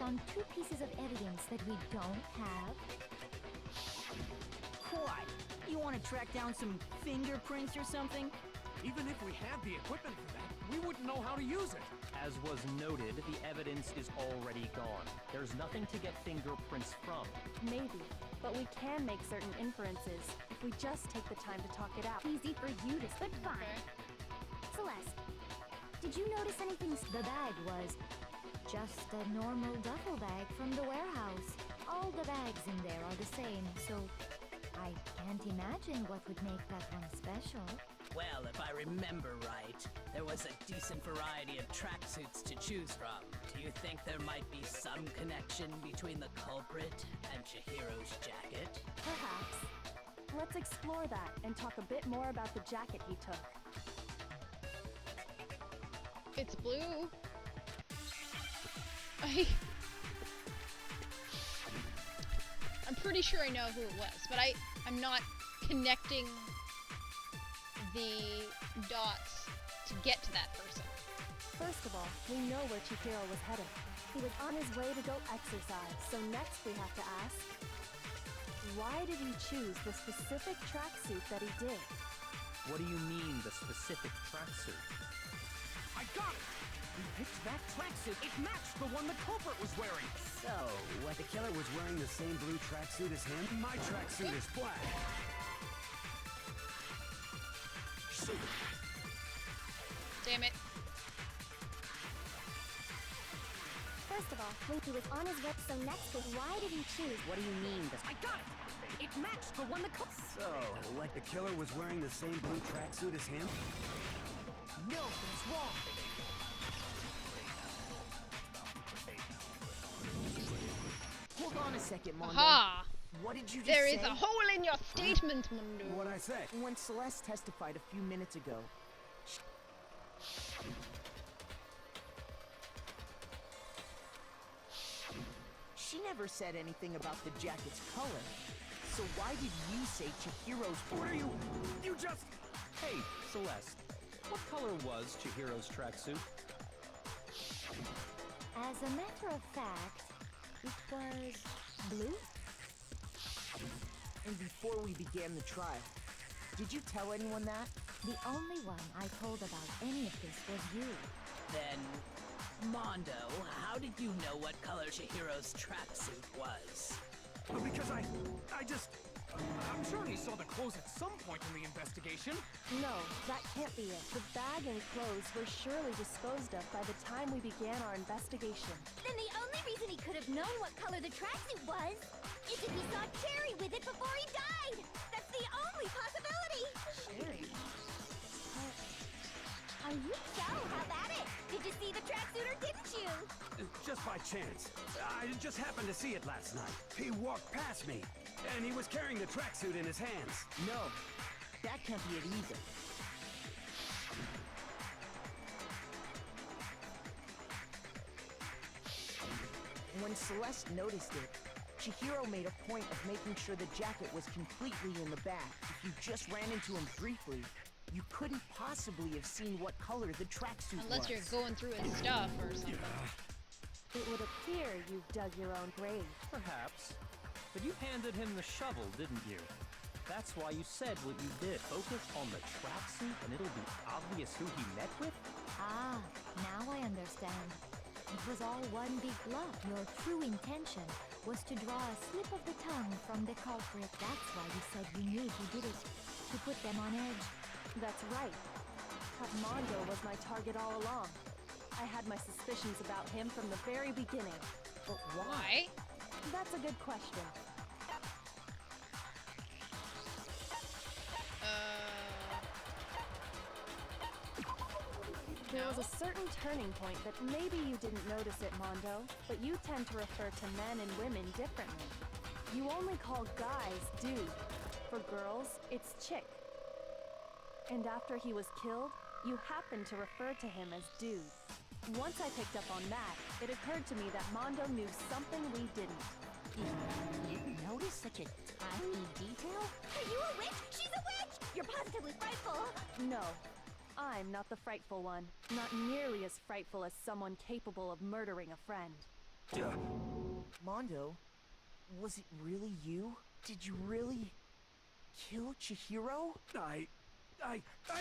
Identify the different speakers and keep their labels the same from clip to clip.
Speaker 1: found two pieces of evidence that we don't have?
Speaker 2: What? You want to track down some fingerprints or something?
Speaker 3: Even if we had the equipment for that, we wouldn't know how to use it.
Speaker 4: As was noted, the evidence is already gone. There's nothing to get fingerprints from.
Speaker 5: Maybe, but we can make certain inferences if we just take the time to talk it out.
Speaker 1: Easy for you to but fine. Celeste, did you notice anything? The bag was just a normal duffel bag from the warehouse. All the bags in there are the same, so I can't imagine what would make that one special.
Speaker 6: Well, if I remember right, there was a decent variety of tracksuits to choose from. Do you think there might be some connection between the culprit and Chihiro's jacket?
Speaker 5: Perhaps. Let's explore that and talk a bit more about the jacket he took.
Speaker 7: It's blue. I'm pretty sure I know who it was, but I'm not connecting the dots to get to that person.
Speaker 5: First of all, we know where Chihiro was headed. He was on his way to go exercise, so next we have to ask, why did he choose the specific tracksuit that he did?
Speaker 4: What do you mean, the specific tracksuit?
Speaker 3: I got it! We picked that tracksuit. It matched the one the culprit was wearing.
Speaker 2: So, what, the killer was wearing the same blue tracksuit as him?
Speaker 3: My tracksuit is black. Shoot.
Speaker 7: Damn it.
Speaker 1: First of all, when he was on his way, so next is why did he choose?
Speaker 2: What do you mean?
Speaker 3: I got it! It matched the one the culprit...
Speaker 2: So, like the killer was wearing the same blue tracksuit as him?
Speaker 3: No, that's wrong.
Speaker 2: Hold on a second, Mondo.
Speaker 7: Aha!
Speaker 2: What did you just
Speaker 7: There
Speaker 2: say?
Speaker 7: is a hole in your statement, Mundo.
Speaker 2: What'd I say? When Celeste testified a few minutes ago, she never said anything about the jacket's color. So why did you say Chihiro's...
Speaker 3: What are you... You just...
Speaker 4: Hey, Celeste, what color was Chihiro's tracksuit?
Speaker 1: As a matter of fact, it was blue.
Speaker 2: And before we began the trial, did you tell anyone that?
Speaker 1: The only one I told about any of this was you.
Speaker 6: Then, Mondo, how did you know what color Chihiro's tracksuit was?
Speaker 3: Because I just... I'm sure he saw the clothes at some point in the investigation.
Speaker 5: No, that can't be it. The bag and clothes were surely disposed of by the time we began our investigation.
Speaker 1: Then the only reason he could have known what color the tracksuit was is if he saw Cherry with it before he died! That's the only possibility!
Speaker 5: Cherry?
Speaker 1: You so have at it! Did you see the tracksuit or didn't you?
Speaker 8: Just by chance. I just happened to see it last night. He walked past me, and he was carrying the tracksuit in his hands.
Speaker 2: No, that can't be it either. When Celeste noticed it, Chihiro made a point of making sure the jacket was completely in the bag. If you just ran into him briefly, you couldn't possibly have seen what color the tracksuit was.
Speaker 7: Unless you're going through his stuff or something.
Speaker 5: It would appear you've dug your own grave.
Speaker 4: Perhaps. But you handed him the shovel, didn't you? That's why you said what you did. Focus on the tracksuit and it'll be obvious who he met with?
Speaker 1: Ah, now I understand. It was all one big bluff. Your true intention was to draw a slip of the tongue from the culprit. That's why you said you knew who did it. To put them on edge.
Speaker 5: That's right. Mondo was my target all along. I had my suspicions about him from the very beginning.
Speaker 2: But
Speaker 7: Why?
Speaker 5: That's a good question. There was a certain turning point that maybe you didn't notice it, Mondo, but you tend to refer to men and women differently. You only call guys dude. For girls, it's chick. And after he was killed, you happened to refer to him as dude. Once I picked up on that, it occurred to me that Mondo knew something we didn't.
Speaker 2: you notice such a tiny detail?
Speaker 1: Are you a witch? She's a witch! You're positively frightful!
Speaker 5: No, I'm not the frightful one. Not nearly as frightful as someone capable of murdering a friend.
Speaker 2: Mondo, was it really you? Did you really kill Chihiro?
Speaker 8: I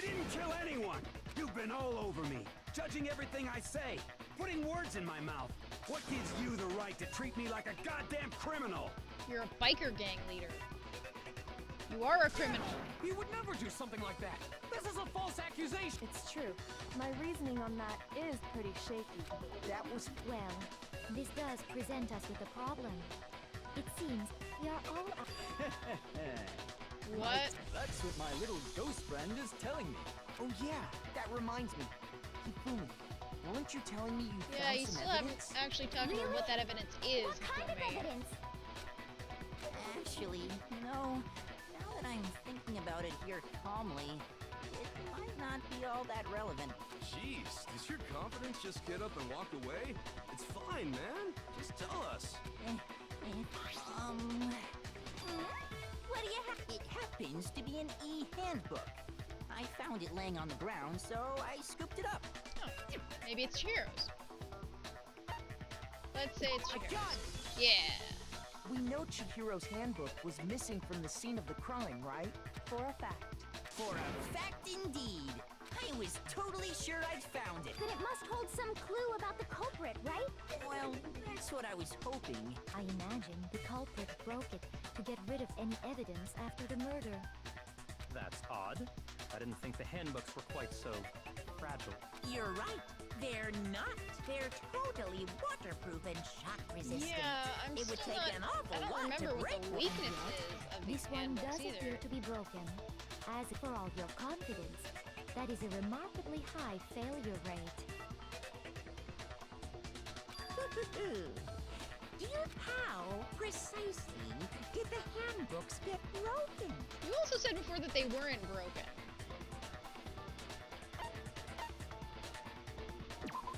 Speaker 8: didn't kill anyone! You've been all over me, judging everything I say, putting words in my mouth. What gives you the right to treat me like a goddamn criminal?
Speaker 7: You're a biker gang leader. You are a criminal.
Speaker 3: He would never do something like that. This is a false accusation.
Speaker 5: It's true. My reasoning on that is pretty shaky.
Speaker 2: That was...
Speaker 1: Well, this does present us with a problem. It seems we are all...
Speaker 7: What?
Speaker 9: That's what my little ghost friend is telling me.
Speaker 2: Oh yeah, that reminds me. Hifumi, weren't you telling me you
Speaker 7: Yeah,
Speaker 2: found
Speaker 7: you
Speaker 2: some
Speaker 7: still haven't
Speaker 2: evidence?
Speaker 7: actually talked about what that evidence is.
Speaker 1: What kind of
Speaker 7: Hifumi.
Speaker 1: evidence?
Speaker 10: Actually, no. Now that I'm thinking about it here calmly, it might not be all that relevant.
Speaker 11: Jeez, does your confidence just get up and walk away? It's fine, man. Just tell us.
Speaker 10: What do you have? It happens to be an e-handbook. I found it laying on the ground, so I scooped it up.
Speaker 7: Oh, maybe it's Chihiro's. Let's say it's
Speaker 2: I
Speaker 7: Chihiro's.
Speaker 2: got it!
Speaker 7: Yeah.
Speaker 2: We know Chihiro's handbook was missing from the scene of the crime, right?
Speaker 5: For a fact.
Speaker 10: For a fact indeed. I was totally sure I'd found it.
Speaker 1: Then it must hold some clue about the culprit, right?
Speaker 10: Well, that's what I was hoping.
Speaker 1: I imagine the culprit broke it to get rid of any evidence after the murder.
Speaker 4: That's odd. I didn't think the handbooks were quite so fragile.
Speaker 10: You're right. They're not. They're totally waterproof and shock resistant.
Speaker 7: Yeah, I'm
Speaker 10: It would
Speaker 7: still
Speaker 10: take
Speaker 7: not,
Speaker 10: an awful
Speaker 7: I don't
Speaker 10: lot
Speaker 7: remember
Speaker 10: to
Speaker 7: what
Speaker 10: break
Speaker 7: the
Speaker 10: one.
Speaker 7: weakness is of these
Speaker 1: This one
Speaker 7: handbooks
Speaker 1: does
Speaker 7: either.
Speaker 1: appear to be broken. As for all your confidence, that is a remarkably high failure rate.
Speaker 10: Dear how precisely did the handbooks get broken?
Speaker 7: You also said before that they weren't broken.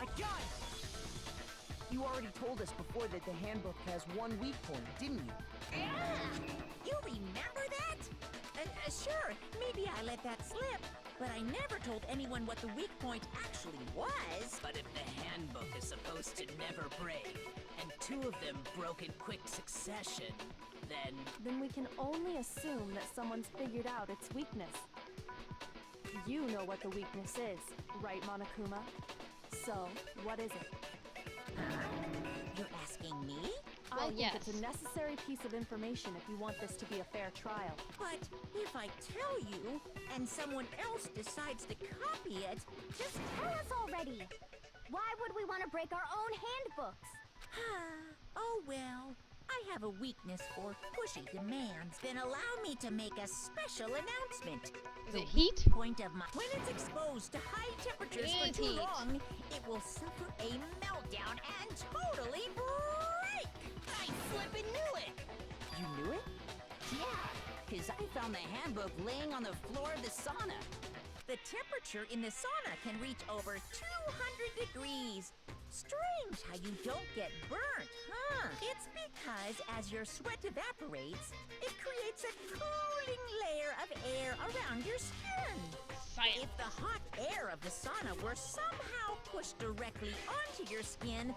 Speaker 2: I got it! You already told us before that the handbook has one weak point, didn't you?
Speaker 10: You remember that? Sure, maybe I let that slip. But I never told anyone what the weak point actually was.
Speaker 6: But if the handbook is supposed to never break, and two of them broke in quick succession,
Speaker 5: Then we can only assume that someone's figured out its weakness. You know what the weakness is, right, Monokuma? So, what is it?
Speaker 10: You're asking me?
Speaker 5: I think
Speaker 7: yes.
Speaker 5: it's a necessary piece of information if you want this to be a fair trial.
Speaker 10: But if I tell you, and someone else decides to copy it,
Speaker 1: Just tell us already! Why would we want to break our own handbooks?
Speaker 10: oh well. I have a weakness for pushy demands. Then allow me to make a special announcement.
Speaker 7: Is
Speaker 10: The
Speaker 7: it heat?
Speaker 10: weak point of my... When it's exposed to high temperatures
Speaker 7: It
Speaker 10: for
Speaker 7: is
Speaker 10: too
Speaker 7: heat.
Speaker 10: long, it will suffer a meltdown and totally break! I flippin' knew it!
Speaker 2: You knew it?
Speaker 10: Yeah, because I found the handbook laying on the floor of the sauna. The temperature in the sauna can reach over 200 degrees. Strange how you don't get burnt, huh? It's because as your sweat evaporates, it creates a cooling layer of air around your skin.
Speaker 7: Science.
Speaker 10: If the hot air of the sauna were somehow pushed directly onto your skin,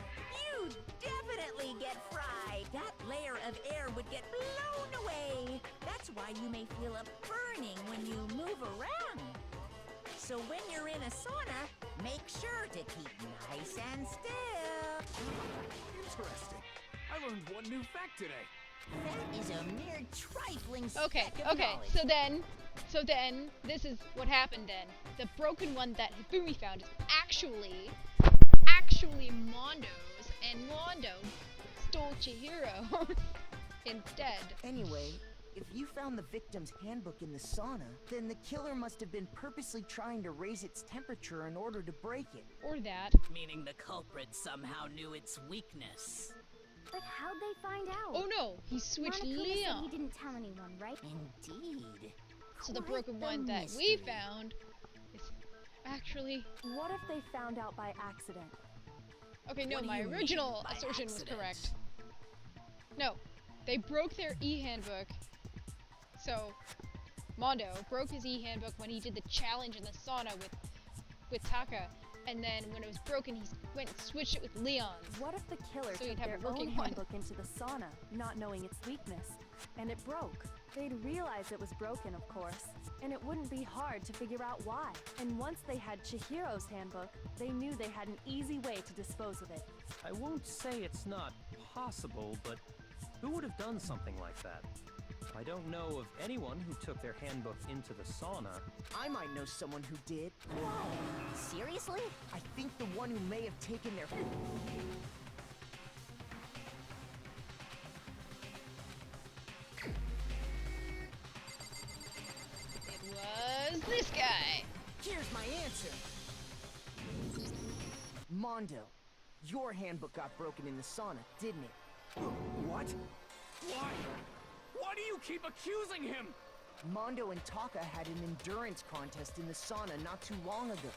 Speaker 10: you'd definitely get fried. That layer of air would get blown away. That's why you may feel a burning when you move around. So when you're in a sauna, make sure to keep nice and still.
Speaker 3: Interesting. I learned one new fact today.
Speaker 10: That is a mere trifling
Speaker 7: Okay,
Speaker 10: speck of
Speaker 7: okay,
Speaker 10: knowledge.
Speaker 7: so then, this is what happened then. The broken one that Hifumi found is actually Mondo's, and Mondo stole Chihiro instead.
Speaker 2: Anyway, if you found the victim's handbook in the sauna, then the killer must have been purposely trying to raise its temperature in order to break it.
Speaker 7: Or that.
Speaker 6: meaning the culprit somehow knew its weakness.
Speaker 1: But how'd they find out?
Speaker 7: Oh no, he switched
Speaker 1: Monokuma said
Speaker 7: Leon.
Speaker 1: he didn't tell anyone, right?
Speaker 10: Indeed.
Speaker 7: So the
Speaker 10: Quite
Speaker 7: broken
Speaker 10: the
Speaker 7: one that we
Speaker 10: mystery.
Speaker 7: found is actually...
Speaker 5: What if they found out by accident?
Speaker 7: Okay, no,
Speaker 6: What do
Speaker 7: my
Speaker 6: you mean
Speaker 7: original
Speaker 6: by
Speaker 7: assertion was
Speaker 6: accident?
Speaker 7: correct. No, they broke their e-handbook. So, Mondo broke his e-handbook when he did the challenge in the sauna with Taka. and then when it was broken, he went and switched it with Leon's.
Speaker 5: What if the killer
Speaker 7: So you'd
Speaker 5: took
Speaker 7: have
Speaker 5: their
Speaker 7: a working
Speaker 5: own
Speaker 7: one.
Speaker 5: handbook into the sauna, not knowing its weakness, and it broke? They'd realize it was broken, of course, and it wouldn't be hard to figure out why. And once they had Chihiro's handbook, they knew they had an easy way to dispose of it.
Speaker 4: I won't say it's not possible, but who would have done something like that? I don't know of anyone who took their handbook into the sauna.
Speaker 2: I might know someone who did.
Speaker 10: Seriously?
Speaker 2: I think the one who may have taken their...
Speaker 7: It was this guy.
Speaker 2: Here's my answer. Mondo, your handbook got broken in the sauna, didn't it?
Speaker 3: What? Why? Why do you keep accusing him?
Speaker 2: Mondo and Taka had an endurance contest in the sauna not too long ago.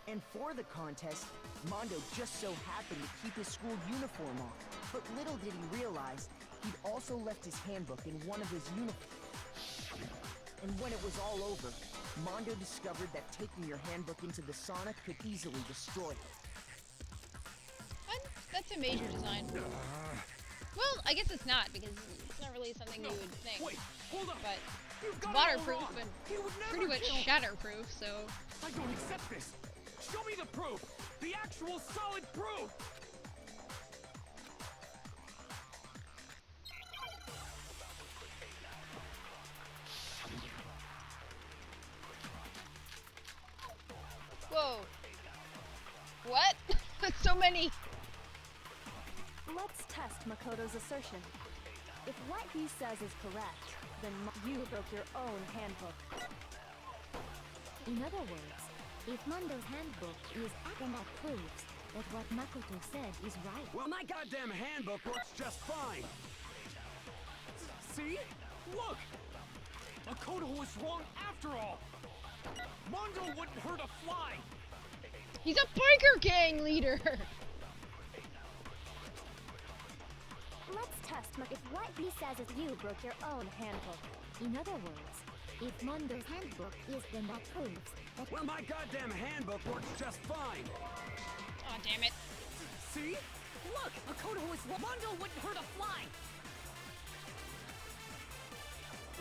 Speaker 2: And for the contest, Mondo just so happened to keep his school uniform on. But little did he realize, he'd also left his handbook in one of his uniforms. And when it was all over, Mondo discovered that taking your handbook into the sauna could easily destroy it.
Speaker 7: That's a major design. Well, I guess it's not, because it's not really something you would think.
Speaker 3: Wait, hold up.
Speaker 7: But
Speaker 3: You've
Speaker 7: it's
Speaker 3: got it all
Speaker 7: waterproof
Speaker 3: wrong.
Speaker 7: and
Speaker 3: He would never
Speaker 7: pretty much
Speaker 3: kill-
Speaker 7: shatterproof, so...
Speaker 3: I don't accept this. Show me the proof. The actual solid proof.
Speaker 7: Whoa. What? That's so many.
Speaker 5: Let's test Makoto's assertion. If what he says is correct, then you broke your own handbook.
Speaker 1: In other words, if Mondo's handbook is then that proves that what Makoto said is right.
Speaker 8: Well, my goddamn handbook works just fine.
Speaker 3: See? Look! Makoto was wrong after all. Mondo wouldn't hurt a fly.
Speaker 7: He's a biker gang leader.
Speaker 5: Let's test if what he says is you broke your own handbook.
Speaker 1: In other words, if Mondo's handbook is then that proves that...
Speaker 8: Well, my goddamn handbook works just fine.
Speaker 7: Aw, damn it.
Speaker 3: See? Look! Makoto was wrong. Mondo wouldn't hurt a fly.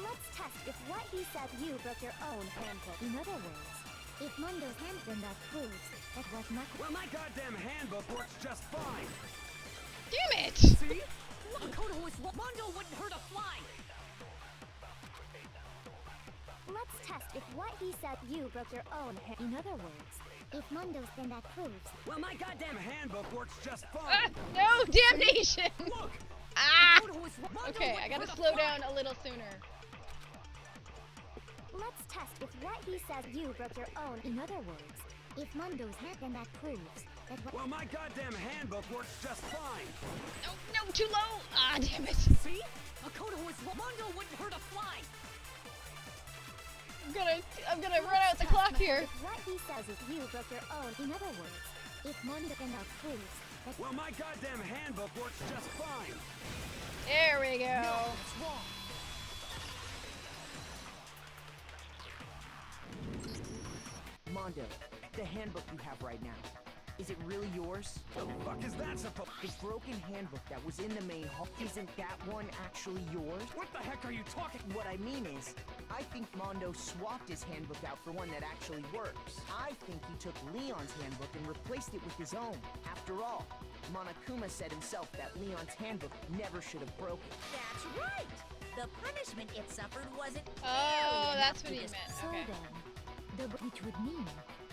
Speaker 5: Let's test if what he says you broke your own handbook.
Speaker 1: In other words, if Mondo's hand then that proves that what Makoto...
Speaker 8: Well, my goddamn handbook works just fine.
Speaker 7: Damn it!
Speaker 3: See? Look, Makoto was wrong. Mondo wouldn't hurt a fly.
Speaker 5: Let's test if what he said you broke your own hand.
Speaker 1: In other words, if Mondo's then that proves...
Speaker 8: Well, my goddamn handbook works just
Speaker 7: Ah,
Speaker 8: fine.
Speaker 7: no, damnation!
Speaker 8: Look!
Speaker 7: Ah!
Speaker 8: Makoto was wrong. Mondo
Speaker 7: Okay, I
Speaker 8: wouldn't
Speaker 7: gotta
Speaker 8: hurt a
Speaker 7: slow
Speaker 8: fly.
Speaker 7: down a little sooner.
Speaker 5: Let's test if what he says you broke your own.
Speaker 1: In other words, if Mondo's hand then that proves that what...
Speaker 8: Well, my goddamn handbook works just fine.
Speaker 7: No, no, too low! Ah, damn it!
Speaker 3: See? Makoto was wrong. Mondo wouldn't hurt a fly.
Speaker 7: I'm gonna run out the clock here.
Speaker 5: If what he says is you broke your own.
Speaker 1: In other words, if Mondo then that proves that...
Speaker 8: Well, my goddamn handbook works just fine.
Speaker 7: There we go.
Speaker 8: No, it's wrong.
Speaker 2: Mondo, the handbook you have right now, is it really yours?
Speaker 8: The fuck is that supposed?
Speaker 2: The broken handbook that was in the main hall, isn't that one actually yours?
Speaker 3: What the heck are you talking?
Speaker 2: What I mean is, I think Mondo swapped his handbook out for one that actually works. I think he took Leon's handbook and replaced it with his own. After all, Monokuma said himself that Leon's handbook never should have broken.
Speaker 10: That's right. The punishment it suffered wasn't
Speaker 7: Oh,
Speaker 10: nearly
Speaker 7: that's
Speaker 10: enough
Speaker 7: what
Speaker 10: to
Speaker 7: he meant.
Speaker 1: So
Speaker 7: Okay.
Speaker 1: then, which would mean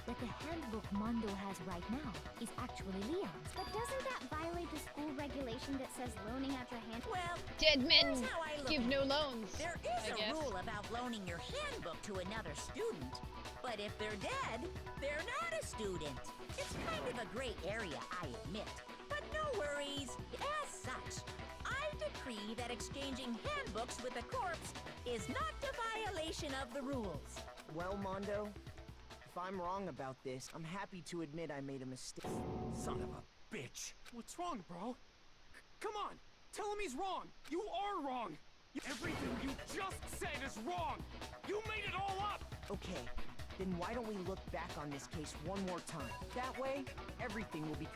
Speaker 1: that the handbook Mondo has right now is actually Leon's.
Speaker 12: But doesn't that violate the school regulation that says loaning out your hand?
Speaker 10: Well,
Speaker 7: Dead men
Speaker 10: here's how I look
Speaker 7: give
Speaker 10: at
Speaker 7: no
Speaker 10: it.
Speaker 7: loans.
Speaker 10: There is
Speaker 7: I
Speaker 10: a
Speaker 7: guess.
Speaker 10: rule about loaning your handbook to another student, but if they're dead, they're not a student. It's kind of a gray area, I admit. But no worries. As such, I decree that exchanging handbooks with a corpse is not a violation of the rules.
Speaker 2: Well, Mondo, if I'm wrong about this, I'm happy to admit I made a mistake.
Speaker 3: Son of a bitch. What's wrong, bro? Come on. Tell him he's wrong. You are wrong. Everything you just said is wrong. You made it all up.
Speaker 2: Okay, Then why don't we look back on this case one more time? That way, everything will be